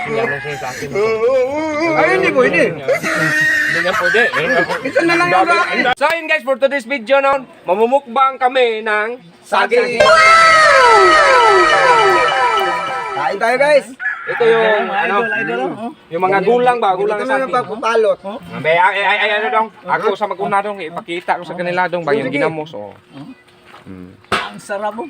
Sinalo siya sa akin. Ay, hindi pwede. Hindi nga pwede. Isa na lang yung sa akin. So yun guys, for today's video noon, mamumukbang kami ng Saging. Kain tayo guys. Ito yung yung mga gulang ba, gulang Ito sa na yung saging. pagpupalot. Ay, ano dong, ako sa maguna dong, ipakita ko sa kanila dong ba yung Sige. ginamos, oh. Ang sarap mo.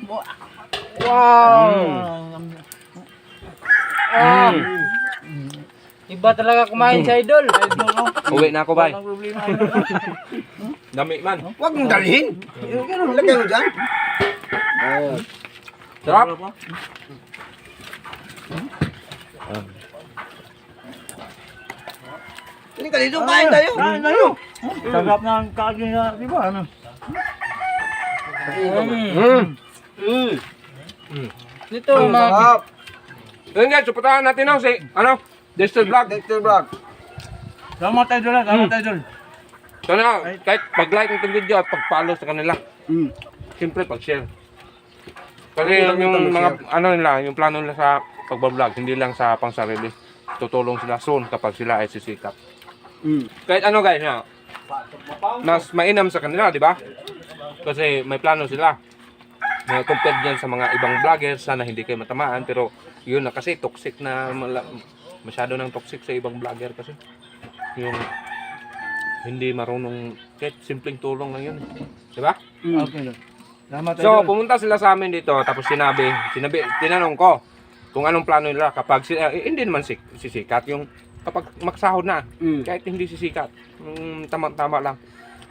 Iba talaga kumain sa idol. Uwi na ako, bay. Walang problema. Dami man. Huwag mong dalhin. Lagay mo dyan. Sarap. Hindi ka dito, kain tayo. Kain tayo. Sarap ng kaging na, di ba? Ano? Dito mga Sarap. Yun guys, supportahan natin no, si, Dexter Vlog. Dexter Vlog. Salamat tayo doon. Salamat tayo doon. Sana, kahit pag-like ng video at pag-follow sa kanila. Siyempre, pag-share. Kasi yung mga, yung plano nila sa pag-vlog, hindi lang sa pang-sarili. Tutulong sila soon kapag sila ay sisikap. Kahit ano guys, mas mainam sa kanila, di ba? Kasi may plano sila. Compared dyan sa mga ibang vloggers, sana hindi kayo matamaan. Pero yun na kasi, toxic na, masyado nang toxic sa ibang vlogger kasi. Yung hindi marunong, kahit simpleng tulong lang yun. Di ba? Okay lang. Salamat tayo So, doon. pumunta sila sa amin dito, tapos tinanong ko kung anong plano nila kapag hindi naman sisikat, yung kapag magsahod na, kahit hindi sisikat, tama-tama lang.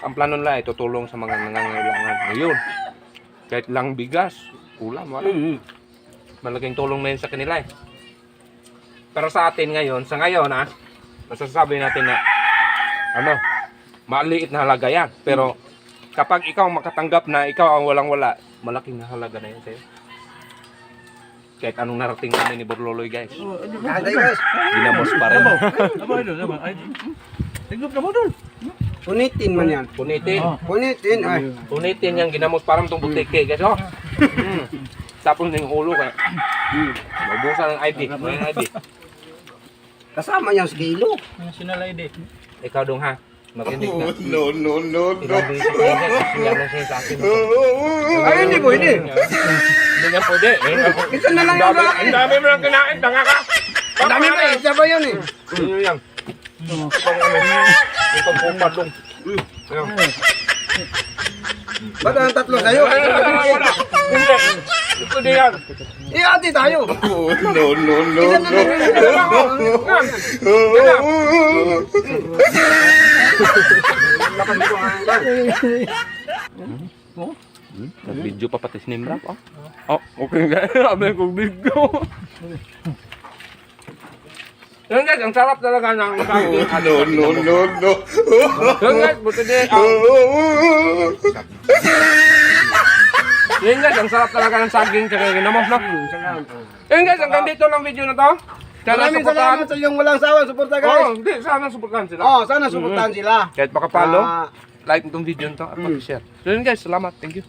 Ang plano nila ay tutulong sa mga nangangailangan. Ayun. Kahit lang bigas, ulam, wala. Malaking tulong na yun sa kanila eh. Pero sa atin ngayon, masasabi natin na, maliit na halaga yan. Pero, kapag ikaw makatanggap na ikaw ang walang-wala, malaking halaga na yan sa'yo. Kahit anong narating kami ni Borloloy guys. Kain tayo guys. Ginamos pa rin. Aba, idol. Tignan ka mo doon. Punitin man yan. Punitin. Punitin. Ay. Punitin yung ginamos parang itong butike guys. Oh. Tapos na yung ulo kaya. Mabusan ng ID. May ID. Kasama niyang kilo. national ID. Ikaw dong ha. Makinig na. No. Ilabi sa kanya. Sinalo siya sa akin. Ay, hindi pwede. Hindi nga pwede. Isa na lang yung sa akin. Ang dami mo lang kinain. Tanga ka. Ang dami pa eh. Isa ba yun eh? Ano yan? Yung pagpupad dong. Ba't ang tatlo sa'yo? Wala. Hindi. Ito di yan. Ati tayo. No. Isa na lang yung Nag-video pa pati si Nimrap. Oh, okay guys. Sabi ko video. Yun guys, ang sarap talaga ng saging. No. Yun guys, buti din. Yun guys, ang sarap talaga ng saging. Tsaka ginamos na. Yun guys, hanggang dito lang video na to. Sana Maraming supportahan. salamat sa iyong walang sawa. Suporta Oo, guys. hindi. Sana supportahan sila. Oh, sana suportahan sila. Kahit makapalo, Ah, like itong video na to at mag-share. So yun guys, salamat. Thank you.